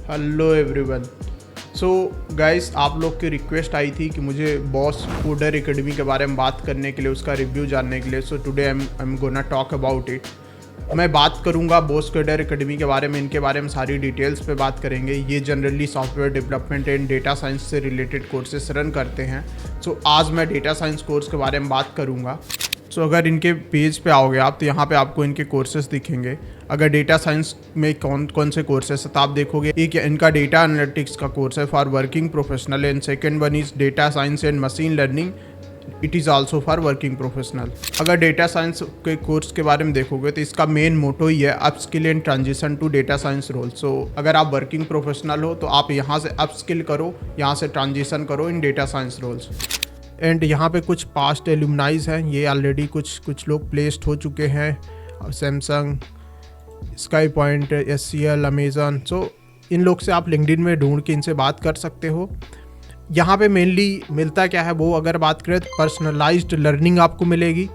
Hello everyone. So guys, आप लोग की रिक्वेस्ट आई थी कि मुझे बॉस कोडर एकेडमी के बारे में बात करने के लिए, उसका रिव्यू जानने के लिए। So today I am gonna talk about it. मैं बात करूंगा बॉस कोडर एकेडमी के बारे में, इनके बारे में सारी डिटेल्स पे बात करेंगे। ये generally software development and data science से रिलेटेड कोर्सेस रन करते हैं। सो आज मैं डेटा साइंस कोर्स के बारे में बात करूंगा। सो अगर इनके पेज पे आओगे आप, तो यहाँ पे आपको इनके कोर्सेज दिखेंगे। अगर डेटा साइंस में कौन कौन से कोर्सेस है तो आप देखोगे, एक इनका डेटा एनालिटिक्स का कोर्स है for working professional, and second one is data science and machine learning, it is also for working professional. अगर डेटा साइंस के कोर्स के बारे में देखोगे तो इसका मेन मोटो ही है upskill and transition to data science role. So अगर आप वर्किंग प्रोफेशनल हो तो आप यहाँ से अपस्किल करो, यहाँ से ट्रांजिशन करो इन डेटा साइंस रोल्स। एंड यहाँ पे कुछ पास्ट एलुमनाइज हैं, ये ऑलरेडी कुछ लोग प्लेस्ड हो चुके हैं, Samsung, Sky Point, SCL, Amazon. So इन लोग से आप लिंक्डइन में ढूंढ के इनसे बात कर सकते हो। यहाँ पे मेनली मिलता क्या है वो अगर बात करें तो पर्सनलाइज्ड लर्निंग आपको मिलेगी,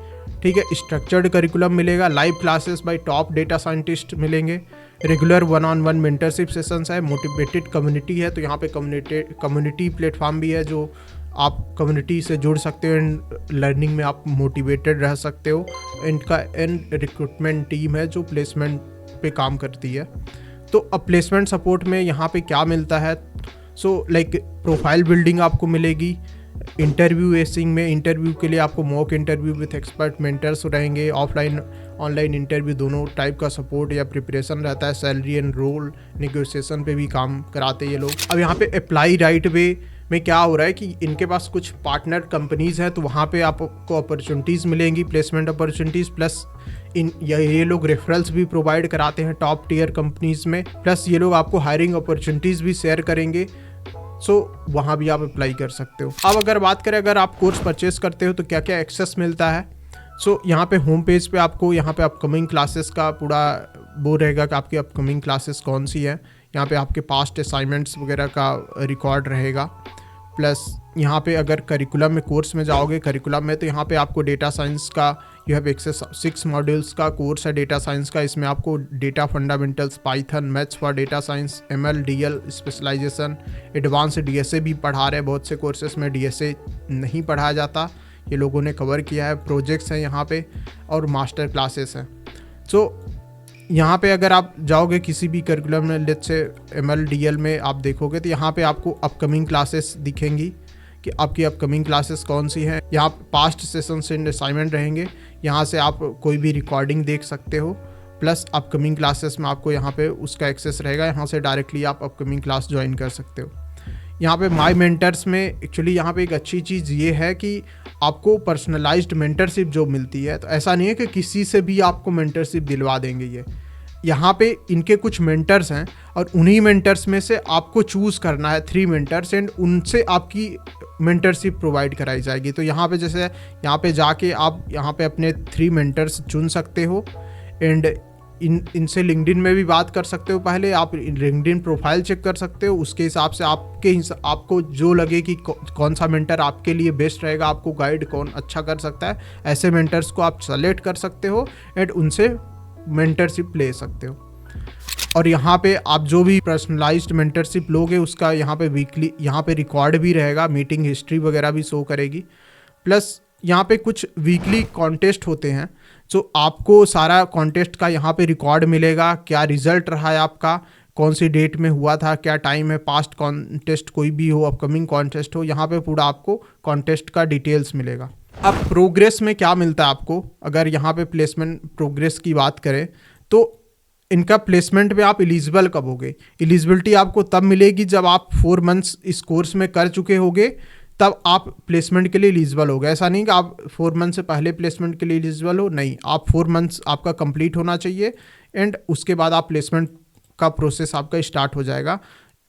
ठीक है। स्ट्रक्चर्ड करिकुलम मिलेगा, live classes bye top data scientist मिलेंगे, रेगुलर 1-on-1 मेंटरशिप सेशंस है, मोटिवेटेड कम्युनिटी है। तो यहाँ पे कम्युनिटी प्लेटफॉर्म भी है, जो आप कम्युनिटी से जुड़ सकते हो एंड लर्निंग में आप मोटिवेटेड रह सकते हो। इनका एंड रिक्रूटमेंट टीम है जो प्लेसमेंट पे काम करती है। तो अब प्लेसमेंट सपोर्ट में यहाँ पे क्या मिलता है, सो लाइक प्रोफाइल बिल्डिंग आपको मिलेगी। इंटरव्यू एसिंग में इंटरव्यू के लिए आपको mock interview with expert mentors रहेंगे, ऑफलाइन ऑनलाइन इंटरव्यू दोनों टाइप का सपोर्ट या प्रिपरेशन रहता है। सैलरी एंड रोल नेगोशिएशन पे भी काम कराते हैं ये लोग। अब यहाँ पे अप्लाई राइट वे में क्या हो रहा है कि इनके पास कुछ पार्टनर कंपनीज़ हैं, तो वहाँ पे आपको अपॉर्चुनिटीज़ मिलेंगी, प्लेसमेंट अपॉर्चुनिटीज़, प्लस ये लोग रेफरल्स भी प्रोवाइड कराते हैं टॉप टियर कंपनीज़ में, प्लस ये लोग आपको हायरिंग अपॉर्चुनिटीज़ भी शेयर करेंगे। सो वहाँ भी आप अप्लाई कर सकते हो। अब अगर बात करें, अगर आप कोर्स परचेस करते हो तो क्या क्या एक्सेस मिलता है। सो यहाँ पे होम पेज पे आपको यहाँ पे अपकमिंग क्लासेस का पूरा वो रहेगा कि आपकी अपकमिंग क्लासेस कौन सी है। यहाँ पे आपके पास्ट असाइनमेंट्स वगैरह का रिकॉर्ड रहेगा। प्लस यहाँ पे अगर करिकुलम में कोर्स में जाओगे, करिकुलम में तो यहाँ पे आपको डेटा साइंस का यू हैव एक्सेस 6 मॉड्यूल्स का कोर्स है डेटा साइंस का। इसमें आपको data fundamentals, Python, maths for data science, ML, DL specialisation, advance DSA भी पढ़ा रहे हैं। बहुत से कोर्सेस में DSA नहीं पढ़ाया जाता, ये लोगों ने कवर किया है। प्रोजेक्ट्स हैं यहाँ पे और मास्टर क्लासेस हैं। सो यहाँ पे अगर आप जाओगे किसी भी करिकुलम में, लेट्स से ML, DL में आप देखोगे तो यहाँ पे आपको अपकमिंग क्लासेस दिखेंगी कि आपकी अपकमिंग क्लासेस कौन सी हैं। यहाँ पास्ट सेशंस एंड असाइनमेंट रहेंगे, यहाँ से आप कोई भी रिकॉर्डिंग देख सकते हो। प्लस अपकमिंग क्लासेस में आपको यहाँ पे उसका एक्सेस रहेगा, यहाँ से डायरेक्टली आप अपकमिंग क्लास ज्वाइन कर सकते हो। यहाँ पे माई मेंटर्स में एक्चुअली यहाँ पे एक अच्छी चीज़ ये है कि आपको पर्सनलाइज्ड मेंटरशिप जो मिलती है, तो ऐसा नहीं है कि किसी से भी आपको मेंटरशिप दिलवा देंगे। ये यहाँ पे इनके कुछ मेंटर्स हैं और उन्हीं मेंटर्स में से आपको चूज़ करना है 3 मेंटर्स एंड उनसे आपकी मेंटरशिप प्रोवाइड कराई जाएगी। तो यहाँ पे जैसे यहाँ पे जाके आप यहाँ पे अपने 3 मेंटर्स चुन सकते हो एंड इनसे लिंक्डइन में भी बात कर सकते हो। पहले आप लिंक्डइन प्रोफाइल चेक कर सकते हो, उसके हिसाब से आपको जो लगे कि कौन सा मेंटर आपके लिए बेस्ट रहेगा, आपको गाइड कौन अच्छा कर सकता है, ऐसे मेंटर्स को आप सेलेक्ट कर सकते हो एंड उनसे मेंटरशिप ले सकते हो। और यहाँ पे आप जो भी पर्सनलाइज्ड मेंटरशिप लोगे उसका यहाँ पे वीकली यहाँ पे रिकॉर्ड भी रहेगा, मीटिंग हिस्ट्री वगैरह भी शो करेगी। प्लस यहाँ पे कुछ वीकली कॉन्टेस्ट होते हैं, तो आपको सारा कॉन्टेस्ट का यहाँ पे रिकॉर्ड मिलेगा, क्या रिजल्ट रहा है आपका, कौन सी डेट में हुआ था, क्या टाइम है, पास्ट कॉन्टेस्ट कोई भी हो, अपकमिंग कॉन्टेस्ट हो, यहाँ पे पूरा आपको कॉन्टेस्ट का डिटेल्स मिलेगा। अब प्रोग्रेस में क्या मिलता है आपको, अगर यहाँ पे प्लेसमेंट प्रोग्रेस की बात करें तो इनका प्लेसमेंट में आप एलिजिबल कब होगे। एलिजिबिलिटी आपको तब मिलेगी जब आप 4 मंथ्स इस कोर्स में कर चुके होगे, तब आप प्लेसमेंट के लिए एलिजिबल होगे। ऐसा नहीं कि आप 4 मंथ से पहले प्लेसमेंट के लिए एलिजिबल हो, नहीं, आप 4 मंथ्स आपका कंप्लीट होना चाहिए एंड उसके बाद आप प्लेसमेंट का प्रोसेस आपका स्टार्ट हो जाएगा।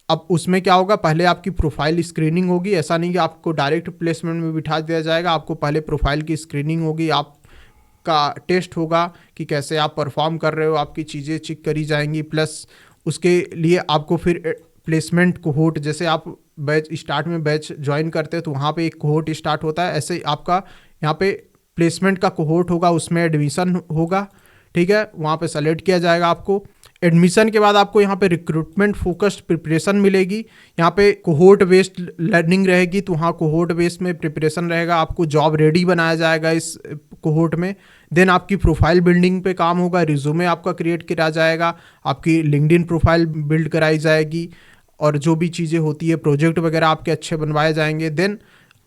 अब उसमें क्या होगा, पहले आपकी प्रोफाइल स्क्रीनिंग होगी। ऐसा नहीं कि आपको डायरेक्ट प्लेसमेंट में बिठा दिया जाएगा, आपको पहले प्रोफाइल की स्क्रीनिंग होगी, आपका टेस्ट होगा कि कैसे आप परफॉर्म कर रहे हो, आपकी चीज़ें चेक करी जाएंगी। प्लस उसके लिए आपको फिर प्लेसमेंट कोहोर्ट, जैसे आप बैच स्टार्ट में बैच ज्वाइन करते हैं तो वहाँ पे एक कोहोर्ट स्टार्ट होता है, ऐसे आपका यहाँ पे प्लेसमेंट का कोहोर्ट होगा, उसमें एडमिशन होगा, ठीक है, वहाँ पे सेलेक्ट किया जाएगा आपको एडमिशन के बाद आपको यहाँ पे रिक्रूटमेंट फोकस्ड प्रिपरेशन मिलेगी। यहाँ पे कोहोर्ट बेस्ड लर्निंग रहेगी, तो वहाँ कोहोर्ट बेस्ड में प्रिपरेशन रहेगा, आपको जॉब रेडी बनाया जाएगा इस कोहोर्ट में। देन आपकी प्रोफाइल बिल्डिंग पे काम होगा, रिज्यूमे आपका क्रिएट किया जाएगा, आपकी लिंक्डइन प्रोफाइल बिल्ड कराई जाएगी, और जो भी चीज़ें होती है प्रोजेक्ट वगैरह आपके अच्छे बनवाए जाएंगे। देन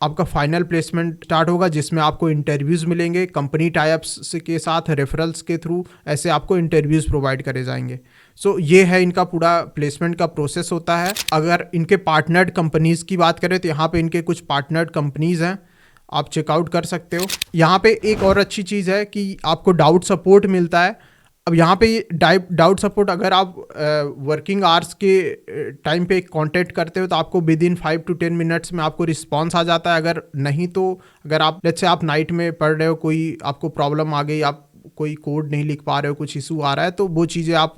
आपका फाइनल प्लेसमेंट स्टार्ट होगा, जिसमें आपको इंटरव्यूज़ मिलेंगे कंपनी टाइप्स के साथ, रेफरल्स के थ्रू ऐसे आपको इंटरव्यूज़ प्रोवाइड करे जाएंगे। सो ये है इनका पूरा प्लेसमेंट का प्रोसेस होता है। अगर इनके पार्टनर्ड कंपनीज़ की बात करें तो यहाँ पे इनके कुछ पार्टनर्ड कंपनीज़ हैं, आप चेकआउट कर सकते हो। यहाँ पे एक और अच्छी चीज़ है कि आपको डाउट सपोर्ट मिलता है। अब यहाँ पे डाउट सपोर्ट अगर आप वर्किंग आवर्स के टाइम पे कांटेक्ट करते हो तो आपको विद इन 5 to 10 मिनट्स में आपको रिस्पांस आ जाता है। अगर नहीं तो अगर आप लेट्स से आप नाइट में पढ़ रहे हो, कोई आपको प्रॉब्लम आ गई, आप कोई कोड नहीं लिख पा रहे हो, कुछ इशू आ रहा है, तो वो चीज़ें आप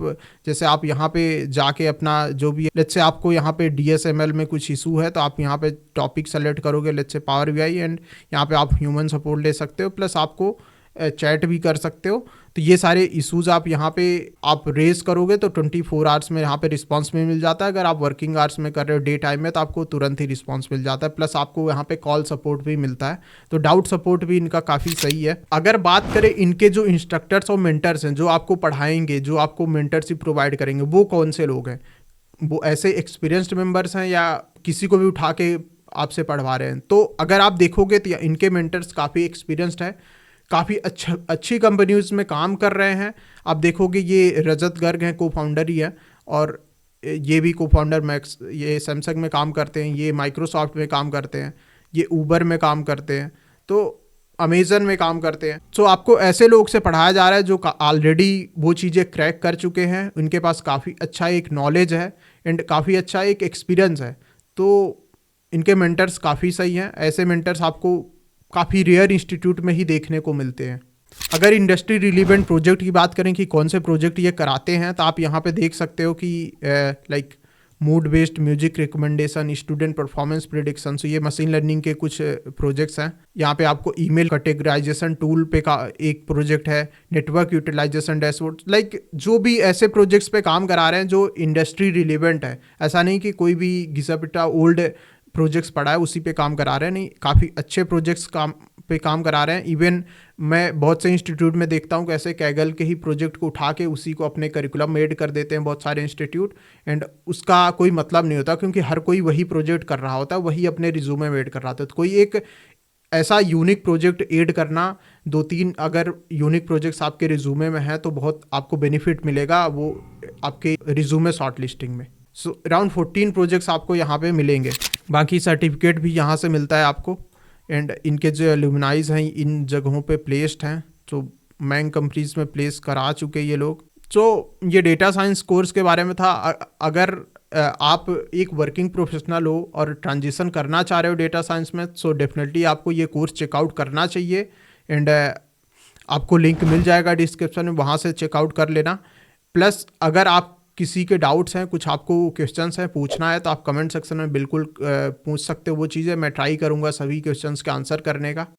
जैसे आप यहाँ पे जाके अपना जो भी लेट्स से आपको यहाँ पे DSML में कुछ इशू है तो आप यहाँ पे टॉपिक सेलेक्ट करोगे, let's say power BI, and यहाँ पे आप ह्यूमन सपोर्ट ले सकते हो, प्लस आपको चैट भी कर सकते हो। तो ये सारे इश्यूज आप यहाँ पे आप रेज करोगे तो 24 आवर्स में यहाँ पे रिस्पांस में मिल जाता है। अगर आप वर्किंग आवर्स में कर रहे हो डे टाइम में तो आपको तुरंत ही रिस्पांस मिल जाता है, प्लस आपको यहाँ पे कॉल सपोर्ट भी मिलता है। तो डाउट सपोर्ट भी इनका काफ़ी सही है। अगर बात करें इनके जो इंस्ट्रक्टर्स और मेंटर्स हैं जो आपको पढ़ाएंगे, जो आपको मेंटरशिप प्रोवाइड करेंगे, वो कौन से लोग हैं? वो ऐसे एक्सपीरियंस्ड मेंबर्स हैं या किसी को भी उठा के आपसे पढ़वा रहे हैं? तो अगर आप देखोगे तो इनके मेंटर्स काफ़ी एक्सपीरियंस्ड है, काफ़ी अच्छी कंपनीज में काम कर रहे हैं। आप देखोगे ये रजत गर्ग हैं, को फाउंडर ही है, और ये भी को फाउंडर मैक्स, ये सैमसंग में काम करते हैं, ये माइक्रोसॉफ्ट में काम करते हैं, ये ऊबर में काम करते हैं, तो अमेजन में काम करते हैं। सो आपको ऐसे लोग से पढ़ाया जा रहा है जो ऑलरेडी वो चीज़ें क्रैक कर चुके हैं, उनके पास काफ़ी अच्छा एक नॉलेज है एंड काफ़ी अच्छा एक एक्सपीरियंस है। तो इनके मेंटर्स काफ़ी सही हैं। ऐसे मेंटर्स आपको काफ़ी रेयर इंस्टीट्यूट में ही देखने को मिलते हैं। अगर इंडस्ट्री रिलीवेंट प्रोजेक्ट की बात करें कि कौन से प्रोजेक्ट ये कराते हैं, तो आप यहाँ पे देख सकते हो कि like mood based music recommendation, student performance prediction, तो ये मशीन लर्निंग के कुछ प्रोजेक्ट्स हैं। यहाँ पे आपको ईमेल कैटेगराइजेशन टूल पे का एक प्रोजेक्ट है, नेटवर्क यूटिलाइजेशन डैशबोर्ड, लाइक जो भी ऐसे प्रोजेक्ट्स पे काम करा रहे हैं जो इंडस्ट्री रिलीवेंट है। ऐसा नहीं कि कोई भी घिसा पिटा ओल्ड प्रोजेक्ट्स पढ़ा है उसी पे काम करा रहे हैं, नहीं, काफ़ी अच्छे प्रोजेक्ट्स पे काम करा रहे हैं। इवन मैं बहुत से इंस्टीट्यूट में देखता हूँ कि ऐसे कैगल के ही प्रोजेक्ट को उठा के उसी को अपने करिकुलम में ऐड कर देते हैं बहुत सारे इंस्टीट्यूट, एंड उसका कोई मतलब नहीं होता क्योंकि हर कोई वही प्रोजेक्ट कर रहा होता है, वही अपने रिज्यूमे में ऐड कर रहा होता है। तो कोई एक ऐसा यूनिक प्रोजेक्ट ऐड करना, 2-3 अगर यूनिक प्रोजेक्ट्स आपके रिज्यूमे में हैं तो बहुत आपको बेनिफिट मिलेगा वो आपके रिज्यूमे शॉर्ट लिस्टिंग में। सो अराउंड 14 प्रोजेक्ट्स आपको यहाँ पे मिलेंगे। बाकी सर्टिफिकेट भी यहाँ से मिलता है आपको, एंड इनके जो एलुमनाइज हैं इन जगहों पे प्लेस्ड हैं, जो मैंग कंपनीज में प्लेस करा चुके ये लोग। सो ये डेटा साइंस कोर्स के बारे में था। अगर आप एक वर्किंग प्रोफेशनल हो और ट्रांजिशन करना चाह रहे हो डेटा साइंस में, सो डेफिनेटली आपको ये कोर्स चेकआउट करना चाहिए, एंड आपको लिंक मिल जाएगा डिस्क्रिप्शन में, वहाँ से चेकआउट कर लेना। प्लस अगर आप किसी के डाउट्स हैं, कुछ आपको क्वेश्चंस हैं पूछना है, तो आप कमेंट सेक्शन में बिल्कुल पूछ सकते हो वो चीज़ें। मैं ट्राई करूँगा सभी क्वेश्चंस का आंसर करने का।